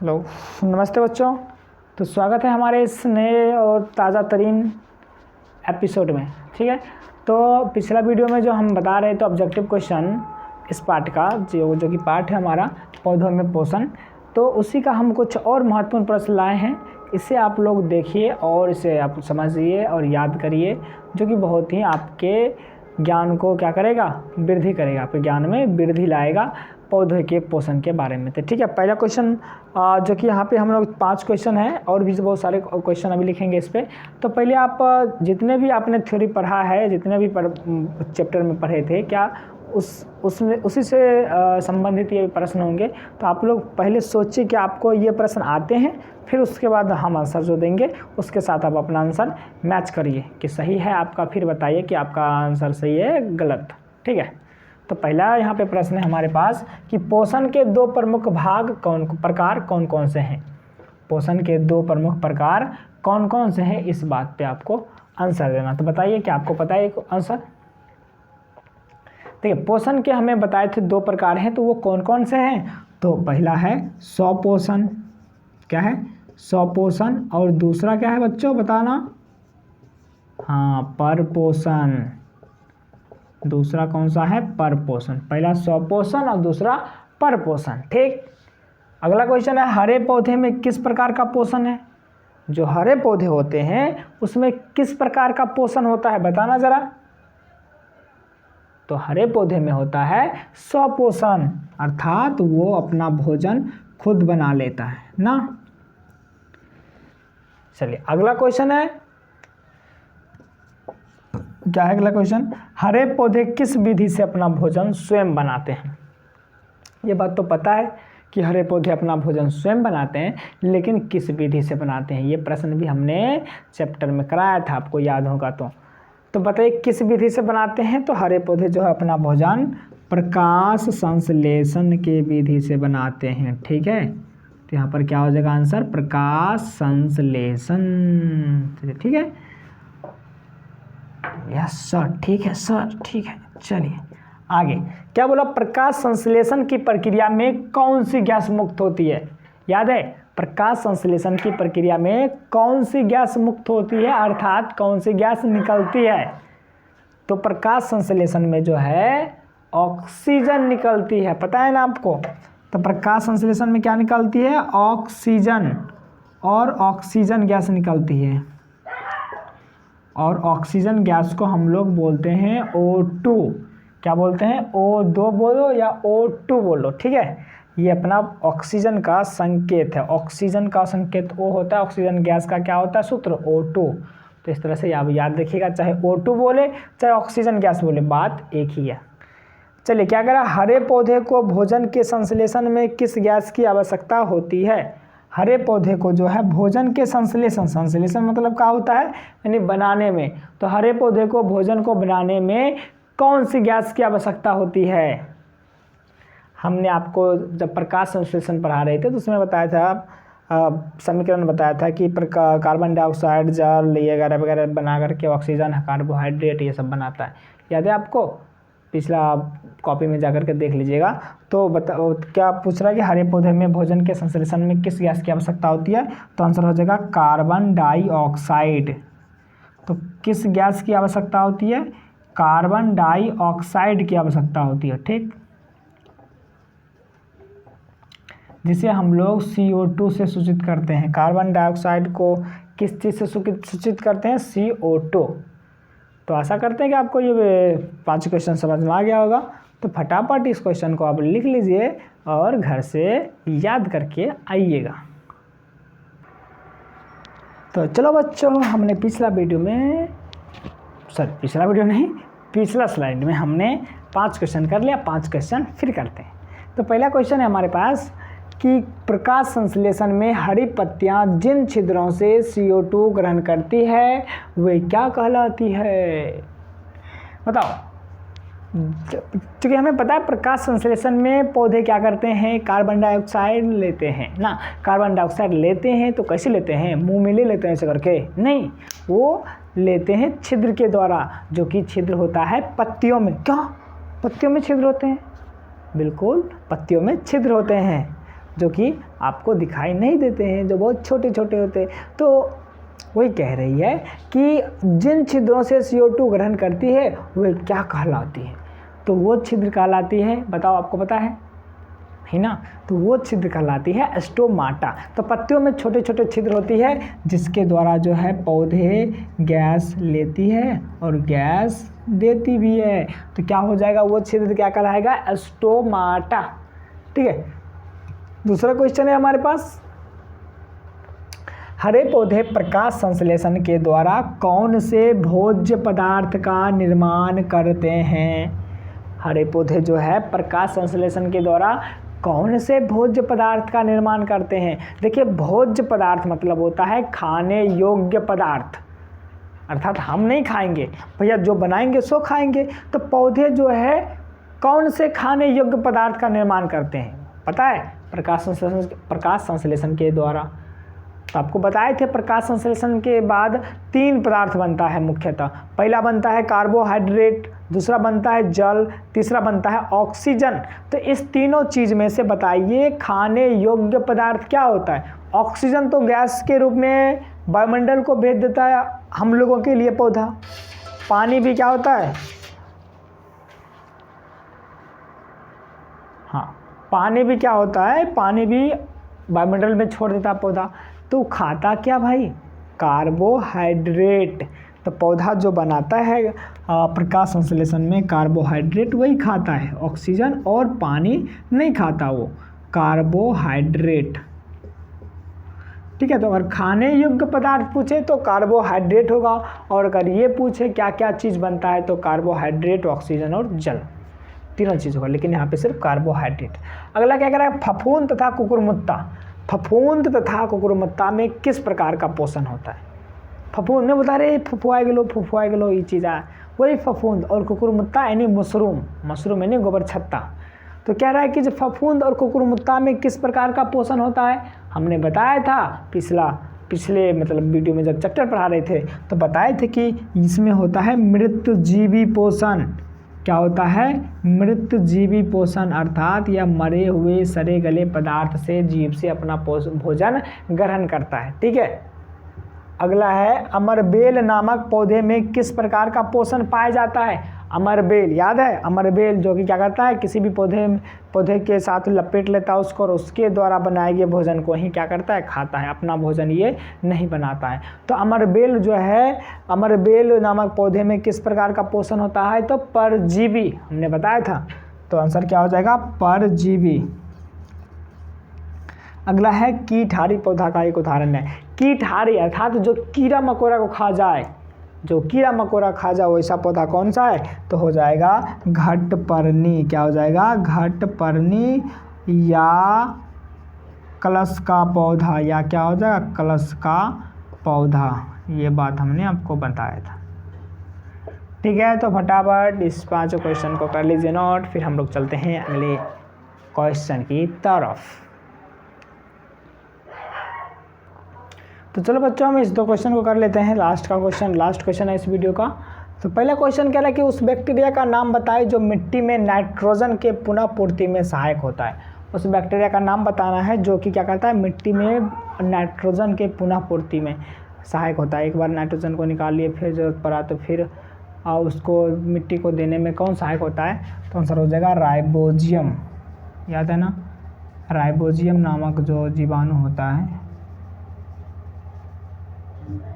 Hello, नमस्ते बच्चों। तो स्वागत है हमारे इस नए और ताज़ा तरीन एपिसोड में। ठीक है, तो पिछला वीडियो में जो हम बता रहे थे ऑब्जेक्टिव क्वेश्चन इस पार्ट का जो कि पार्ट है हमारा पौधों में पोषण, तो उसी का हम कुछ और महत्वपूर्ण प्रश्न लाए हैं। इसे आप लोग देखिए और इसे आप समझिए और याद करिए, जो कि बहुत ही आपके ज्ञान को क्या करेगा, वृद्धि करेगा, आपके ज्ञान में वृद्धि लाएगा पौधे के पोषण के बारे में। तो ठीक है, पहला क्वेश्चन जो कि यहाँ पे हम लोग 5 क्वेश्चन हैं और भी बहुत सारे क्वेश्चन अभी लिखेंगे इस पे। तो पहले आप जितने भी आपने थ्योरी पढ़ा है, जितने भी चैप्टर में पढ़े थे, क्या उसमें उसी से संबंधित ये प्रश्न होंगे। तो आप लोग पहले सोचिए कि आपको ये प्रश्न आते हैं, फिर उसके बाद हम आंसर जो देंगे उसके साथ आप अपना आंसर मैच करिए कि सही है आपका, फिर बताइए कि आपका आंसर सही है गलत। ठीक है, तो पहला यहाँ पे प्रश्न है हमारे पास कि पोषण के 2 प्रमुख प्रकार कौन कौन से हैं। पोषण के 2 प्रमुख प्रकार कौन कौन से हैं, इस बात पे आपको आंसर देना। तो बताइए कि आपको पता है आंसर। देखिए, पोषण के हमें बताए थे 2 प्रकार हैं, तो वो कौन कौन से हैं। तो पहला है स्वपोषण, क्या है, स्वपोषण, और दूसरा क्या है बच्चों बताना, हाँ, परपोषण। दूसरा कौन सा है, परपोषण। पहला स्वपोषण और दूसरा परपोषण। ठीक, अगला क्वेश्चन है हरे पौधे में किस प्रकार का पोषण है। जो हरे पौधे होते हैं उसमें किस प्रकार का पोषण होता है, बताना जरा। तो हरे पौधे में होता है स्वपोषण, अर्थात वो अपना भोजन खुद बना लेता है ना। चलिए अगला क्वेश्चन है, क्या है अगला क्वेश्चन, हरे पौधे किस विधि से अपना भोजन स्वयं बनाते हैं। ये बात तो पता है कि हरे पौधे अपना भोजन स्वयं बनाते हैं, लेकिन किस विधि से बनाते हैं। ये प्रश्न भी हमने चैप्टर में कराया था, आपको याद होगा तो बताइए किस विधि से बनाते हैं। तो हरे पौधे जो है अपना भोजन प्रकाश संश्लेषण के विधि से बनाते हैं। ठीक है, तो यहाँ पर क्या हो जाएगा आंसर, प्रकाश संश्लेषण। ठीक है, यस सर, ठीक है सर, ठीक है। चलिए आगे क्या बोला, प्रकाश संश्लेषण की प्रक्रिया में कौन सी गैस मुक्त होती है। याद है, प्रकाश संश्लेषण की प्रक्रिया में कौन सी गैस मुक्त होती है, अर्थात कौन सी गैस निकलती है। तो प्रकाश संश्लेषण में जो है ऑक्सीजन निकलती है, पता है ना आपको। तो प्रकाश संश्लेषण में क्या निकलती है, ऑक्सीजन, और ऑक्सीजन गैस निकलती है, और ऑक्सीजन गैस को हम लोग बोलते हैं O2। क्या बोलते हैं, O2 बोलो या O2 बोलो। ठीक है, ये अपना ऑक्सीजन का संकेत है। ऑक्सीजन का संकेत O होता है, ऑक्सीजन गैस का क्या होता है सूत्र, O2। तो इस तरह से आप याद रखिएगा, चाहे O2 बोले चाहे ऑक्सीजन गैस बोले, बात एक ही है। चलिए क्या करा, हरे पौधे को भोजन के संश्लेषण में किस गैस की आवश्यकता होती है। हरे पौधे को जो है भोजन के संश्लेषण मतलब क्या होता है, यानी बनाने में। तो हरे पौधे को भोजन को बनाने में कौन सी गैस की आवश्यकता होती है। हमने आपको जब प्रकाश संश्लेषण पढ़ा रहे थे तो उसमें बताया था, समीकरण बताया था कि कार्बन डाइऑक्साइड, जल ये वगैरह वगैरह बना करके ऑक्सीजन, कार्बोहाइड्रेट ये सब बनाता है। याद है आपको, पिछला कॉपी में जाकर के देख लीजिएगा। तो क्या पूछ रहा है कि हरे पौधे में भोजन के संश्लेषण में किस गैस की आवश्यकता होती है। तो आंसर हो जाएगा कार्बन डाइऑक्साइड। तो किस गैस की आवश्यकता होती है, कार्बन डाइऑक्साइड की आवश्यकता होती है। ठीक, जिसे हम लोग CO2 से सूचित करते हैं। कार्बन डाइऑक्साइड को किस चीज़ से सूचित करते हैं, CO2। तो आशा करते हैं कि आपको ये 5 क्वेश्चन समझ में आ गया होगा। तो फटाफट इस क्वेश्चन को आप लिख लीजिए और घर से याद करके आइएगा। तो चलो बच्चों, हमने पिछला स्लाइड में हमने 5 क्वेश्चन कर लिया, 5 क्वेश्चन फिर करते हैं। तो पहला क्वेश्चन है हमारे पास कि प्रकाश संश्लेषण में हरी पत्तियां जिन छिद्रों से CO2 ग्रहण करती है वे क्या कहलाती है। बताओ, क्योंकि हमें पता है प्रकाश संश्लेषण में पौधे क्या करते हैं, कार्बन डाइऑक्साइड लेते हैं ना। कार्बन डाइऑक्साइड लेते हैं तो कैसे लेते हैं, मुंह में ले लेते हैं ऐसे करके, नहीं, वो लेते हैं छिद्र के द्वारा, जो कि छिद्र होता है पत्तियों में। क्या पत्तियों में छिद्र होते हैं, बिल्कुल पत्तियों में छिद्र होते हैं। जो कि आपको दिखाई नहीं देते हैं, जो बहुत छोटे छोटे होते हैं। तो वही कह रही है कि जिन छिद्रों से CO2 ग्रहण करती है वे क्या कहलाती है? तो वो छिद्र कहलाती है, बताओ, आपको पता है ना? तो वो छिद्र कहलाती है स्टोमाटा। तो पत्तियों में छोटे छोटे छिद्र होती है जिसके द्वारा जो है पौधे गैस लेती है और गैस देती भी है। तो क्या हो जाएगा? वो छिद्र क्या कहलाएगा? स्टोमाटा। ठीक है, दूसरा क्वेश्चन है हमारे पास, हरे पौधे प्रकाश संश्लेषण के द्वारा कौन से भोज्य पदार्थ का निर्माण करते हैं? हरे पौधे जो है प्रकाश संश्लेषण के द्वारा कौन से भोज्य पदार्थ का निर्माण करते हैं? देखिए, भोज्य पदार्थ मतलब होता है खाने योग्य पदार्थ, अर्थात हम नहीं खाएंगे भैया, जो बनाएंगे सो खाएंगे। तो पौधे जो है कौन से खाने योग्य पदार्थ का निर्माण करते हैं? पता है? प्रकाश संश्लेषण के द्वारा। तो आपको बताए थे प्रकाश संश्लेषण के बाद 3 पदार्थ बनता है मुख्यतः। पहला बनता है कार्बोहाइड्रेट, दूसरा बनता है जल, तीसरा बनता है ऑक्सीजन। तो इस तीनों चीज़ में से बताइए खाने योग्य पदार्थ क्या होता है? ऑक्सीजन तो गैस के रूप में वायुमंडल को भेज देता है हम लोगों के लिए पौधा। पानी भी क्या होता है? हाँ, पानी भी क्या होता है? पानी भी वायुमंडल में छोड़ देता पौधा। तो खाता क्या भाई? कार्बोहाइड्रेट। तो पौधा जो बनाता है प्रकाश संश्लेषण में कार्बोहाइड्रेट वही खाता है, ऑक्सीजन और पानी नहीं खाता वो, कार्बोहाइड्रेट। ठीक है, तो अगर खाने योग्य पदार्थ पूछे तो कार्बोहाइड्रेट होगा, और अगर ये पूछे क्या क्या चीज़ बनता है तो कार्बोहाइड्रेट, ऑक्सीजन और जल, तीनों चीज़ होगा, लेकिन यहाँ पे सिर्फ कार्बोहाइड्रेट। अगला क्या कह रहा है? फफूंद तथा कुकुरमुत्ता। फफूंद तथा कुकुरमुत्ता में किस प्रकार का पोषण होता है? फफूंद में बता रहे फुफुआ गेलो ये चीज़ है, वही फफूंद। और कुकुरमुत्ता यानी मशरूम यानी गोबर छत्ता। तो कह रहा है कि जो फफूंद और कुकुरमुत्ता में किस प्रकार का पोषण होता है? हमने बताया था पिछले मतलब वीडियो में जब चैप्टर पढ़ा रहे थे तो बताए थे कि इसमें होता है मृतजीवी पोषण। क्या होता है? मृतजीवी पोषण, अर्थात यह मरे हुए सड़े गले पदार्थ से जीव से अपना भोजन ग्रहण करता है। ठीक है, अगला है अमरबेल नामक पौधे में किस प्रकार का पोषण पाया जाता है? अमरबेल, याद है? अमरबेल जो कि क्या करता है? किसी भी पौधे के साथ लपेट लेता है उसको और उसके द्वारा बनाए गए भोजन को ही क्या करता है? खाता है, अपना भोजन ये नहीं बनाता है। तो अमरबेल जो है, अमरबेल नामक पौधे में किस प्रकार का पोषण होता है? तो परजीवी, हमने बताया था। तो आंसर क्या हो जाएगा? परजीवी। अगला है कीटहारी पौधा का एक उदाहरण है। कीटहारी अर्थात जो कीड़ा मकोड़ा को खा जाए, जो कीड़ा मकोड़ा खा जाए वैसा पौधा कौन सा है? तो हो जाएगा घटपर्णी। क्या हो जाएगा? घटपर्णी या कलश का पौधा, या क्या हो जाएगा? कलश का पौधा। ये बात हमने आपको बताया था। ठीक है, तो फटाफट इस 5 क्वेश्चन को कर लीजिए नोट, फिर हम लोग चलते हैं अगले क्वेश्चन की तरफ। तो चलो बच्चों, हम इस 2 क्वेश्चन को कर लेते हैं। लास्ट क्वेश्चन है इस वीडियो का। तो पहला क्वेश्चन कह रहा है कि उस बैक्टीरिया का नाम बताएं जो मिट्टी में नाइट्रोजन के पुनः पूर्ति में सहायक होता है। उस बैक्टीरिया का नाम बताना है जो कि क्या करता है? मिट्टी में नाइट्रोजन के पुनः पूर्ति में सहायक होता है। एक बार नाइट्रोजन को निकाल लिए, फिर जरूरत पड़ा तो फिर उसको मिट्टी को देने में कौन सहायक होता है? तो आंसर हो जाएगा राइबोजियम। याद है ना? राइबोजियम नामक जो जीवाणु होता है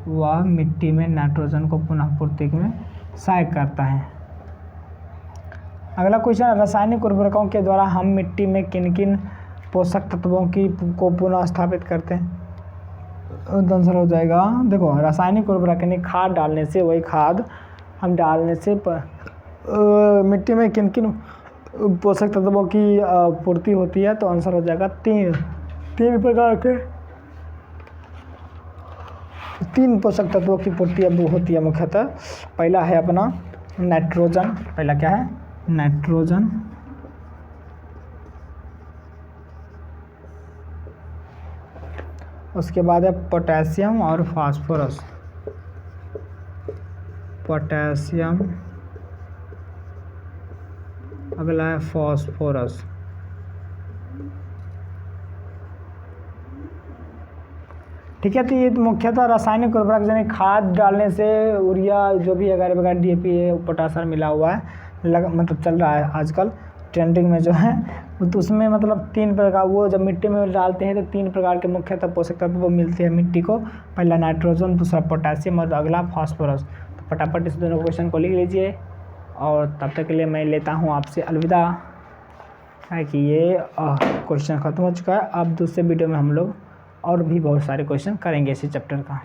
वह मिट्टी में नाइट्रोजन को पुनः पूर्ति में सहायक करता है। अगला क्वेश्चन, रासायनिक उर्वरकों के द्वारा हम मिट्टी में किन किन पोषक तत्वों को पुनः स्थापित करते हैं? तो आंसर हो जाएगा, देखो, रासायनिक उर्वरक यानी खाद डालने से, वही खाद हम डालने से मिट्टी में किन किन पोषक तत्वों की पूर्ति होती है? तो आंसर हो जाएगा 3 प्रकार के 3 पोषक तत्वों की पूर्ति अब होती है मुख्यतः। पहला है अपना नाइट्रोजन। पहला क्या है? नाइट्रोजन। उसके बाद है पोटेशियम और फास्फोरस। पोटेशियम, अगला है फास्फोरस। ठीक है। तो ये मुख्यतः रासायनिक उर्वरक यानी खाद डालने से यूरिया जो भी अगर वगैरह DAP है पोटाशियम मिला हुआ है मतलब चल रहा है आजकल ट्रेंडिंग में जो है, तो उसमें मतलब 3 प्रकार वो जब मिट्टी में डालते हैं तो 3 प्रकार के मुख्यतः पोषक तत्व वो मिलते हैं मिट्टी को। पहला नाइट्रोजन, दूसरा पोटासियम और अगला फास्फोरस। तो फटाफट इस दोनों क्वेश्चन को लिख लीजिए और तब तक के लिए मैं लेता हूँ आपसे अलविदा, है कि ये क्वेश्चन ख़त्म हो चुका है। अब दूसरे वीडियो में हम लोग और भी बहुत सारे क्वेश्चन करेंगे इसी चैप्टर का।